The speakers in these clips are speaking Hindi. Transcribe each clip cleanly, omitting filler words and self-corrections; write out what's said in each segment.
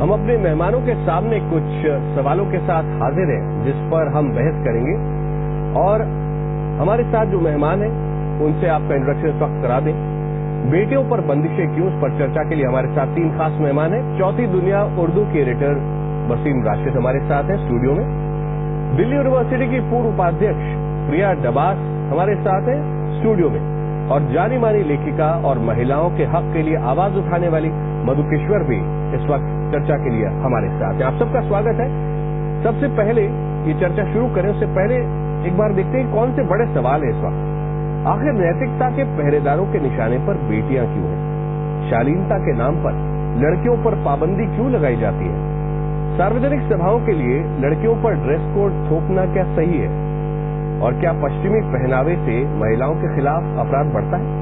हम अपने मेहमानों के सामने कुछ सवालों के साथ हाजिर हैं जिस पर हम बहस करेंगे और हमारे साथ जो मेहमान हैं उनसे आपका इंट्रोडक्शन इस वक्त करा दें। बेटियों पर बंदिशें क्यों, इस पर चर्चा के लिए हमारे साथ 3 खास मेहमान हैं। चौथी दुनिया उर्दू के एडिटर वसीम राशिद हमारे साथ हैं स्टूडियो में। दिल्ली यूनिवर्सिटी की पूर्व उपाध्यक्ष प्रिया डबास हमारे साथ हैं स्टूडियो में। और जानी मानी लेखिका और महिलाओं के हक के लिए आवाज उठाने वाली मधुकेश्वर भी इस वक्त चर्चा के लिए हमारे साथ हैं। आप सबका स्वागत है। सबसे पहले ये चर्चा शुरू करें उससे पहले एक बार देखते हैं कौन से बड़े सवाल है इस वक्त। आखिर नैतिकता के पहरेदारों के निशाने पर बेटियां क्यों हैं? शालीनता के नाम पर लड़कियों पर पाबंदी क्यों लगाई जाती है? सार्वजनिक सभाओं के लिए लड़कियों पर ड्रेस कोड थोपना क्या सही है? और क्या पश्चिमी पहनावे से महिलाओं के खिलाफ अपराध बढ़ता है?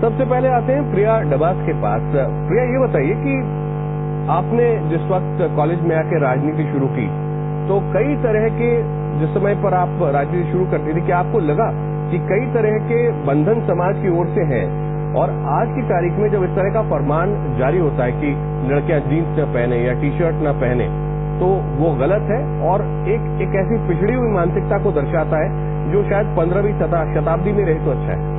सबसे पहले आते हैं प्रिया डबास के पास। प्रिया, ये बताइए कि आपने जिस वक्त कॉलेज में आकर राजनीति शुरू की तो कई तरह के, जिस समय पर आप राजनीति शुरू करती थी, क्या आपको लगा कि कई तरह के बंधन समाज की ओर से हैं और आज की तारीख में जब इस तरह का फरमान जारी होता है कि लड़कियां जीन्स न पहने या टी शर्ट न पहने तो वो गलत है और एक ऐसी पिछड़ी हुई मानसिकता को दर्शाता है जो शायद 15वीं शताब्दी में रहे तो अच्छा है?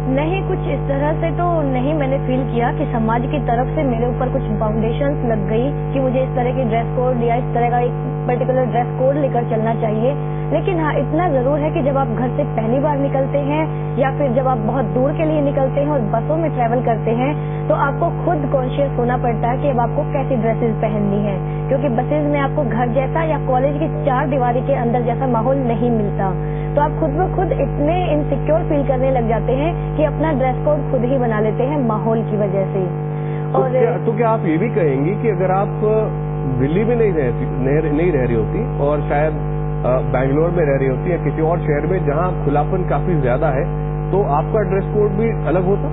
नहीं, कुछ इस तरह से तो नहीं मैंने फील किया कि समाज की तरफ से मेरे ऊपर कुछ बाउंडेशंस लग गई कि मुझे इस तरह की ड्रेस कोड या इस तरह का एक पर्टिकुलर ड्रेस कोड लेकर चलना चाहिए। लेकिन हाँ, इतना जरूर है कि जब आप घर से पहली बार निकलते हैं या फिर जब आप बहुत दूर के लिए निकलते हैं और बसों में ट्रेवल करते हैं तो आपको खुद कॉन्शियस होना पड़ता है कि अब आपको कैसी ड्रेसेस पहननी है, क्योंकि बसेज में आपको घर जैसा या कॉलेज की 4 दीवारी के अंदर जैसा माहौल नहीं मिलता। तो आप खुद ब खुद इतने इनसिक्योर फील करने लग जाते हैं कि अपना ड्रेस कोड खुद ही बना लेते हैं माहौल की वजह से। और तो क्या आप ये भी कहेंगी कि अगर आप दिल्ली में नहीं रह रही होती और शायद बैंगलोर में रह रही होती या किसी और शहर में जहां खुलापन काफी ज्यादा है तो आपका ड्रेस कोड भी अलग होता?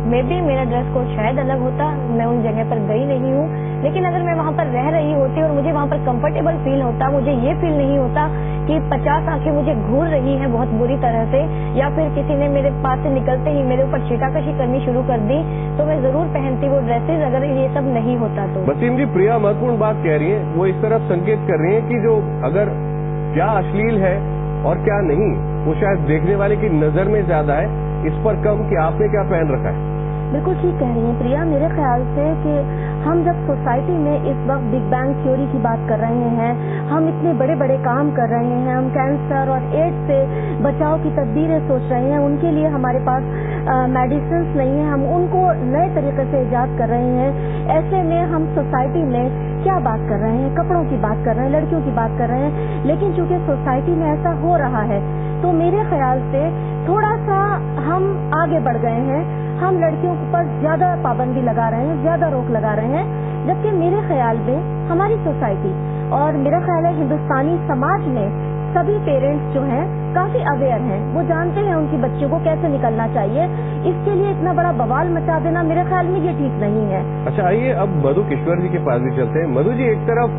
मे बी मेरा ड्रेस कोड शायद अलग होता। मैं उन जगह पर गई नहीं हूँ, लेकिन अगर मैं वहाँ पर रह रही होती और मुझे वहाँ पर कंफर्टेबल फील होता, मुझे ये फील नहीं होता कि 50 आंखें मुझे घूर रही हैं बहुत बुरी तरह से, या फिर किसी ने मेरे पास से निकलते ही मेरे ऊपर छीटाकशी करनी शुरू कर दी, तो मैं जरूर पहनती वो ड्रेसेस अगर ये सब नहीं होता तो। वसीम जी, प्रिया महत्वपूर्ण बात कह रही है, वो इस तरफ संकेत कर रही है कि जो अगर क्या अश्लील है और क्या नहीं वो शायद देखने वाले की नजर में ज्यादा है, इस पर कम कि आपने क्या पहन रखा है। बिल्कुल ठीक कह रही हैं प्रिया। मेरे ख्याल से कि हम जब सोसाइटी में इस वक्त बिग बैंग थ्योरी की बात कर रहे हैं, हम इतने बड़े बड़े काम कर रहे हैं, हम कैंसर और एड्स से बचाव की तदबीरें सोच रहे हैं, उनके लिए हमारे पास मेडिसिन नहीं है, हम उनको नए तरीके से इजाद कर रहे हैं। ऐसे में हम सोसाइटी में क्या बात कर रहे हैं? कपड़ों की बात कर रहे हैं, लड़कियों की बात कर रहे हैं। लेकिन चूंकि सोसाइटी में ऐसा हो रहा है तो मेरे ख्याल से थोड़ा सा हम आगे बढ़ गए हैं। हम लड़कियों पर ज्यादा पाबंदी लगा रहे हैं, ज्यादा रोक लगा रहे हैं, जबकि मेरे ख्याल में हमारी सोसाइटी और मेरा ख्याल है हिंदुस्तानी समाज में सभी पेरेंट्स जो हैं काफी अवेयर हैं, वो जानते हैं उनकी बच्चियों को कैसे निकलना चाहिए। इसके लिए इतना बड़ा बवाल मचा देना मेरे ख्याल में ये ठीक नहीं है। अच्छा, आइए अब मधुकेश्वर जी के पास भी चलते हैं। मधु जी, एक तरफ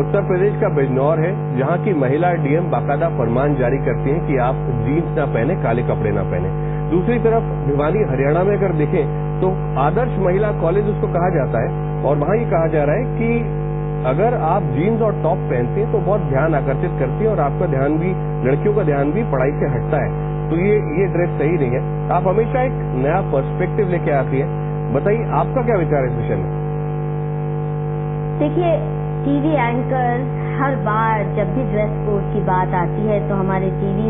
उत्तर प्रदेश का बिजनौर है जहां की महिला डीएम बाकायदा फरमान जारी करती हैं कि आप जीन्स ना पहने, काले कपड़े ना पहने। दूसरी तरफ भिवानी हरियाणा में अगर देखें तो आदर्श महिला कॉलेज उसको कहा जाता है और वहां ये कहा जा रहा है कि अगर आप जीन्स और टॉप पहनते हैं तो बहुत ध्यान आकर्षित करती है और आपका ध्यान भी, लड़कियों का ध्यान भी पढ़ाई से हटता है, तो ये ड्रेस सही नहीं है। आप हमेशा एक नया पर्सपेक्टिव लेके आती है, बताइए आपका क्या विचार है इस विषय में? देखिए, टीवी एंकर हर बार जब भी ड्रेस कोड की बात आती है तो हमारे टीवी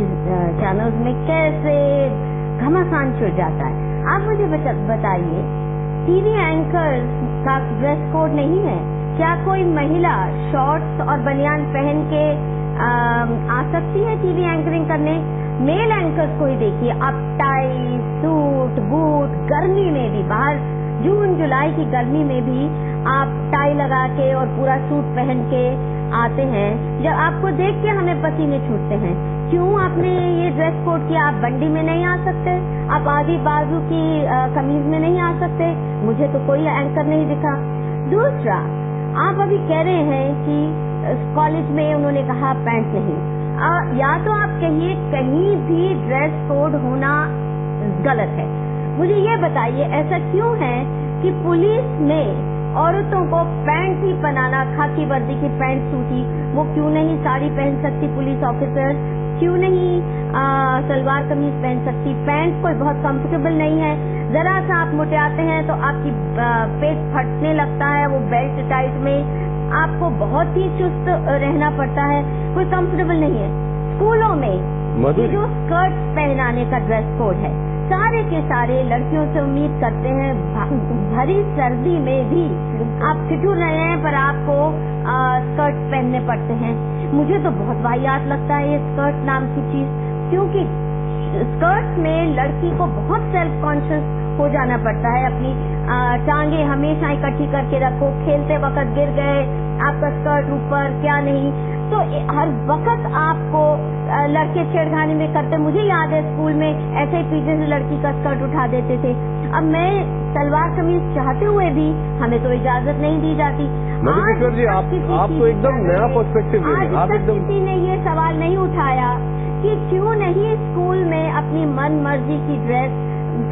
चैनल्स में कैसे घमासान छिड़ जाता है। आप मुझे बताइए, टीवी एंकर का ड्रेस कोड नहीं है क्या? कोई महिला शॉर्ट्स और बनियान पहन के आ सकती है टीवी एंकरिंग करने? मेल एंकर्स को ही देखिए, आप टाई, सूट, बूट, गर्मी में भी, बाहर जून जुलाई की गर्मी में भी आप टाई लगा के और पूरा सूट पहन के आते हैं। जब आपको देख के हमें पसीने छूटते हैं। क्यों आपने ये ड्रेस कोड किया? आप बंडी में नहीं आ सकते? आप आधी बाजू की कमीज में नहीं आ सकते? मुझे तो कोई एंकर नहीं दिखा। दूसरा, आप अभी कह रहे हैं कि कॉलेज में उन्होंने कहा पैंट नहीं। या तो आप कहिए कहीं भी ड्रेस कोड होना गलत है। मुझे ये बताइए ऐसा क्यों है कि पुलिस में औरतों को पैंट ही पहनाना, खाकी वर्दी की पैंट सूट ही, वो क्यों नहीं साड़ी पहन सकती पुलिस ऑफिसर, क्यों नहीं सलवार कमीज पहन सकती? पैंट कोई बहुत कंफर्टेबल नहीं है, जरा सा आप मुटियाते हैं तो आपकी पेट फटने लगता है, वो बेल्ट टाइट में आपको बहुत ही चुस्त रहना पड़ता है, कोई कंफर्टेबल नहीं है। स्कूलों में जो स्कर्ट पहनाने का ड्रेस कोड है, सारे के सारे लड़कियों से उम्मीद करते हैं भरी सर्दी में भी आप ठिठुर रहे हैं पर आपको स्कर्ट पहनने पड़ते हैं। मुझे तो बहुत वाहियात लगता है ये स्कर्ट नाम की चीज, क्योंकि स्कर्ट में लड़की को बहुत सेल्फ कॉन्शियस हो जाना पड़ता है। अपनी टांगे हमेशा इकट्ठी करके रखो, खेलते वक्त गिर गए, आपका स्कर्ट ऊपर क्या नहीं, तो हर वक्त आपको लड़के छेड़खानी में करते। मुझे याद है स्कूल में ऐसे ही पीछे से लड़की का स्कर्ट उठा देते थे। अब मैं सलवार कमीज चाहते हुए भी हमें तो इजाजत नहीं दी जाती। मधुकेश्वर जी, आप तो एकदम नया पर्सपेक्टिव ले रहे हैं। आज तक किसी ने ये सवाल नहीं उठाया कि क्यों नहीं स्कूल में अपनी मन मर्जी की ड्रेस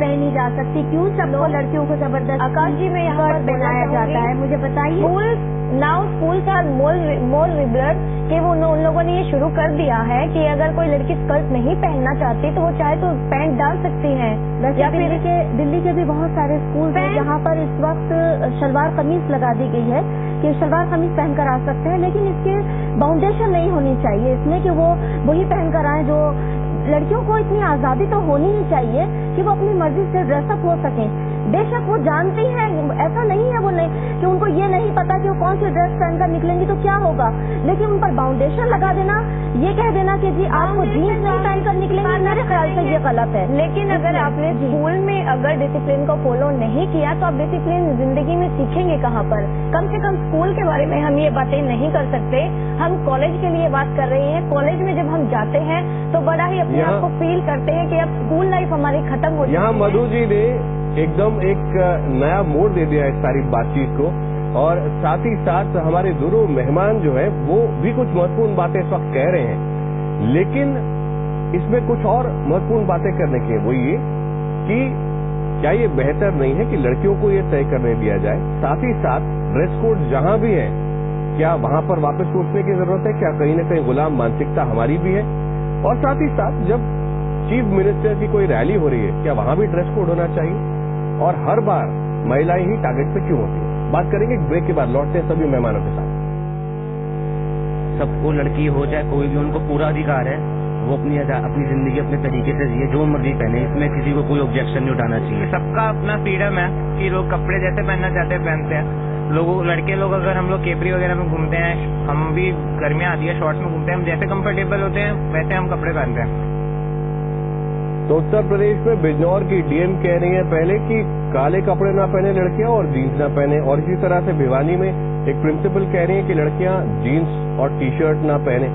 पहनी जा सकती, क्यों सबको लड़कियों को जबरदस्त आकाश जी में यहाँ पर पहनाया जाता है? मुझे बताइए। Now school are more liberal कि वो उन लोगों ने ये शुरू कर दिया है कि अगर कोई लड़की स्कर्ट नहीं पहनना चाहती तो वो चाहे तो पैंट डाल सकती है। या फिर दिल्ली के भी बहुत सारे स्कूल हैं जहाँ पर इस वक्त सलवार कमीज लगा दी गई है कि सलवार कमीज पहनकर आ सकते हैं, लेकिन इसके बाउंडेशन नहीं होनी चाहिए इसमें कि वो वही पहनकर आए। जो लड़कियों को इतनी आजादी तो होनी ही चाहिए कि वो अपनी मर्जी से ड्रेसअप हो सके। बेशक वो जानती हैं, ऐसा नहीं है वो नहीं कि उनको ये नहीं पता कि वो कौन सी ड्रेस पहनकर निकलेंगी तो क्या होगा, लेकिन उन पर बाउंडेशन लगा देना, ये कह देना कि जी आपको जीन्स नहीं पहनकर निकलेंगे, मेरे ख्याल से ये गलत है। लेकिन अगर आपने स्कूल में अगर डिसिप्लिन को फॉलो नहीं किया तो आप डिसिप्लिन जिंदगी में सीखेंगे कहाँ पर? कम से कम स्कूल के बारे में हम ये बातें नहीं कर सकते। हम कॉलेज के लिए बात कर रहे हैं। कॉलेज में जब हम जाते हैं तो बड़ा ही अपने आप को फील करते हैं कि अब स्कूल लाइफ हमारी खत्म हो यहाँ मधु जी ने एकदम एक नया मोड़ दे दिया इस सारी बातचीत को, और साथ ही साथ हमारे दोनों मेहमान जो है वो भी कुछ महत्वपूर्ण बातें इस वक्त कह रहे हैं, लेकिन इसमें कुछ और महत्वपूर्ण बातें करने की है। वो ये कि क्या ये बेहतर नहीं है कि लड़कियों को ये तय करने दिया जाए, साथ ही साथ ड्रेस कोड जहां भी है क्या वहां पर वापस सोचने की जरूरत है? क्या कहीं न कहीं गुलाम मानसिकता हमारी भी है? और साथ ही साथ जब चीफ मिनिस्टर की कोई रैली हो रही है क्या वहां भी ड्रेस कोड होना चाहिए? और हर बार महिलाएं ही टारगेट पे क्यों होती है? बात करेंगे ब्रेक के बाद, लौटते हैं सभी मेहमानों के साथ। सबको लड़की हो चाहे कोई भी, उनको पूरा अधिकार है वो अपनी जिंदगी अपने तरीके से जिए, जो मर्जी पहने, इसमें किसी को कोई ऑब्जेक्शन नहीं उठाना चाहिए। सबका अपना फ्रीडम है कि लोग कपड़े जैसे पहनना चाहते हैं पहनते हैं। लड़के लोग अगर हम लोग केपरी वगैरह में घूमते हैं, हम भी गर्मियाँ आती है शॉर्ट्स में घूमते हैं, हम जैसे कंफर्टेबल होते हैं वैसे हम कपड़े पहनते हैं। तो उत्तर प्रदेश में बिजनौर की डीएम कह रही है पहले कि काले कपड़े ना पहने लड़कियां और जीन्स ना पहने, और इसी तरह से भिवानी में एक प्रिंसिपल कह रही है कि लड़कियां जीन्स और टी शर्ट ना पहने।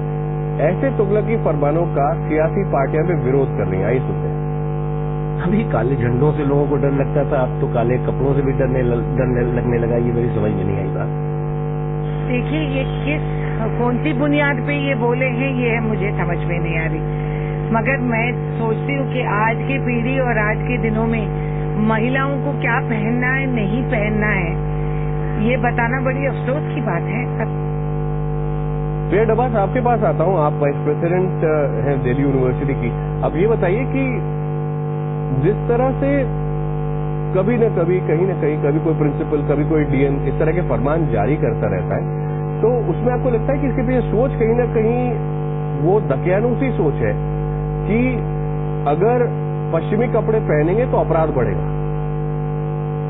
ऐसे तुगलकी फरमानों का सियासी पार्टियां भी विरोध कर रही हैं। आइए सुनते हैं। अभी काले झंडों से लोगों को डर लगता था, अब तो काले कपड़ों से भी डरने लगने लगा। ये मेरी समझ में नहीं आई बात। देखिए ये कौन सी बुनियाद पे ये बोले हैं ये मुझे समझ में नहीं आ रही, मगर मैं सोचती हूँ कि आज की पीढ़ी और आज के दिनों में महिलाओं को क्या पहनना है नहीं पहनना है ये बताना बड़ी अफसोस की बात है। प्रिया डबास, आपके पास आता हूँ। आप वाइस प्रेसिडेंट हैं दिल्ली यूनिवर्सिटी की। अब ये बताइए कि जिस तरह से कभी न कभी कहीं न कहीं कभी कोई प्रिंसिपल कभी कोई डीएम इस तरह के फरमान जारी करता रहता है, तो उसमें आपको लगता है कि इसके पीछे सोच कहीं न कहीं वो दकियानूसी सोच है कि अगर पश्चिमी कपड़े पहनेंगे तो अपराध बढ़ेगा?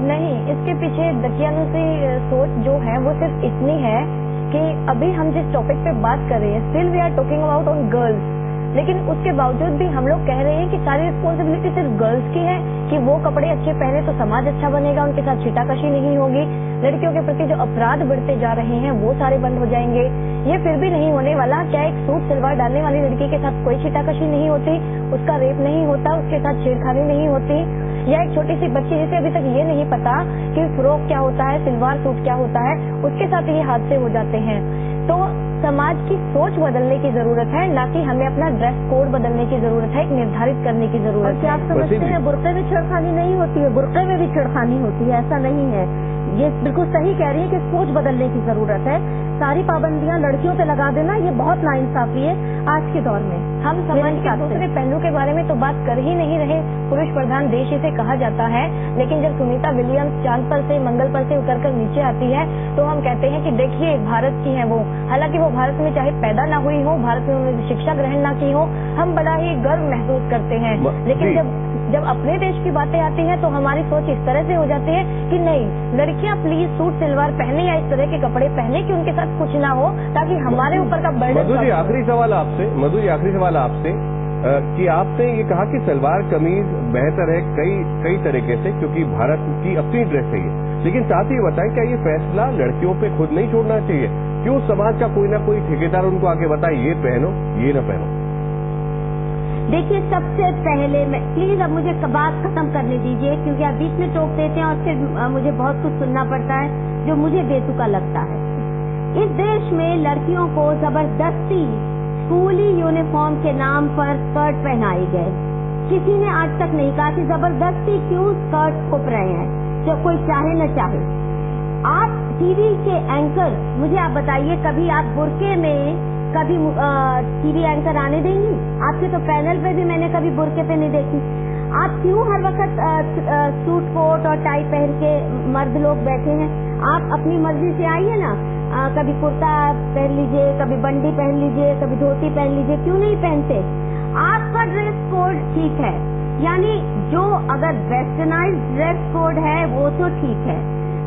नहीं, इसके पीछे दकियानूसी सोच जो है वो सिर्फ इतनी है कि अभी हम जिस टॉपिक पे बात कर रहे हैं, still we are talking about on girls, लेकिन उसके बावजूद भी हम लोग कह रहे हैं कि सारी रिस्पॉन्सिबिलिटी सिर्फ गर्ल्स की है कि वो कपड़े अच्छे पहने तो समाज अच्छा बनेगा, उनके साथ छीटाकशी नहीं होगी, लड़कियों के प्रति जो अपराध बढ़ते जा रहे हैं वो सारे बंद हो जाएंगे। ये फिर भी नहीं होने वाला। क्या एक सूट सलवार डालने वाली लड़की के साथ कोई छीटाकशी नहीं होती, उसका रेप नहीं होता, उसके साथ छेड़खानी नहीं होती, या एक छोटी सी बच्ची जिसे अभी तक ये नहीं पता कि फ्रॉक क्या होता है, सलवार सूट क्या होता है, उसके साथ ये हादसे हो जाते हैं। तो समाज की सोच बदलने की जरूरत है, ना कि हमें अपना ड्रेस कोड बदलने की जरूरत है, एक निर्धारित करने की जरूरत है। क्या आप समझते हैं बुर्के में छेड़खानी नहीं होती है? बुर्के में भी छेड़खानी होती है, ऐसा नहीं है। ये बिल्कुल सही कह रही है कि सोच बदलने की जरूरत है। सारी पाबंदियां लड़कियों पे लगा देना ये बहुत नाइंसाफी है आज के दौर में। हम समाज के दूसरे पहलू के बारे में तो बात कर ही नहीं रहे। पुरुष प्रधान देश इसे कहा जाता है, लेकिन जब सुनीता विलियम्स चांद पर से मंगल पर से उतरकर नीचे आती है तो हम कहते हैं कि देखिए भारत की है वो। हालांकि वो भारत में चाहे पैदा ना हुई हो, भारत में उन्होंने शिक्षा ग्रहण ना की हो, हम बड़ा ही गर्व महसूस करते हैं। लेकिन जब अपने देश की बातें आती हैं तो हमारी सोच इस तरह से हो जाती है कि नहीं, लड़कियां प्लीज सूट सलवार पहने या इस तरह के कपड़े पहने कि उनके साथ कुछ ना हो, ताकि हमारे ऊपर का बर्डन। मधु जी आखिरी सवाल आपसे कि आपने ये कहा कि सलवार कमीज बेहतर है कई तरीके से, क्योंकि भारत की अपनी ड्रेस है ये, लेकिन साथ ही बताएं क्या ये फैसला लड़कियों पे खुद नहीं छोड़ना चाहिए? क्यों समाज का कोई ना कोई ठेकेदार उनको आके बताए ये पहनो ये न पहनो? देखिए, सबसे पहले मैं प्लीज अब मुझे बात खत्म करने दीजिए, क्योंकि आप बीच में टोक देते हैं और फिर मुझे बहुत कुछ सुनना पड़ता है जो मुझे बेतुका लगता है। इस देश में लड़कियों को जबरदस्ती स्कूली यूनिफॉर्म के नाम पर स्कर्ट पहनाए गए। किसी ने आज तक नहीं कहा कि जबरदस्ती क्यों स्कर्ट थोप रहे हैं, जो कोई चाहे न चाहे। आप टीवी के एंकर, मुझे आप बताइए, कभी आप बुर्के में कभी टीवी एंकर आने देंगी? आपके तो पैनल पे भी मैंने कभी बुर्के पे नहीं देखी। आप क्यों हर वक्त सूट कोट और टाई पहन के मर्द लोग बैठे हैं? आप अपनी मर्जी से आइए ना, कभी कुर्ता पहन लीजिए, कभी बंडी पहन लीजिए, कभी धोती पहन लीजिए, क्यों नहीं पहनते? आपका ड्रेस कोड ठीक है, यानी जो अगर वेस्टर्नाइज ड्रेस कोड है वो तो ठीक है।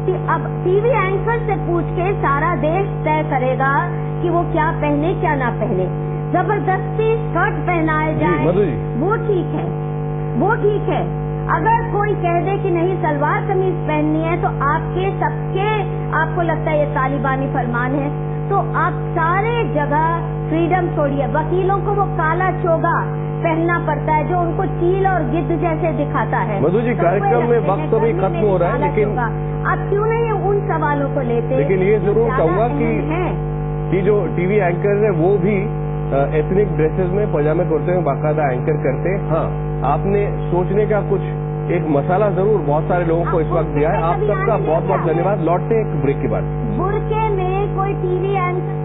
अब टीवी एंकर से पूछ के सारा देश तय करेगा कि वो क्या पहने क्या ना पहने। जबरदस्ती स्कर्ट पहनाए जाए वो ठीक है। अगर कोई कह दे कि नहीं सलवार कमीज पहननी है तो आपको लगता है ये तालिबानी फरमान है, तो आप सारे जगह फ्रीडम छोड़िए। वकीलों को वो काला चोगा पहनना पड़ता है जो उनको चील और गिद्ध जैसे दिखाता है। मधु जी, कार्यक्रम में वक्त तो भी खत्म हो रहा है, लेकिन आप क्यों नहीं उन सवालों को लेते? लेकिन ये जरूर कहूंगा कि जो टीवी एंकर है वो भी एथनिक ड्रेसेस में पजामे कुर्ते में बाकायदा एंकर करते हैं। हाँ, आपने सोचने का कुछ एक मसाला जरूर बहुत सारे लोगों को इस वक्त दिया है। आप सबका बहुत बहुत धन्यवाद। लौटते हैं एक ब्रेक के बाद। बुर्के में कोई टीवी एंकर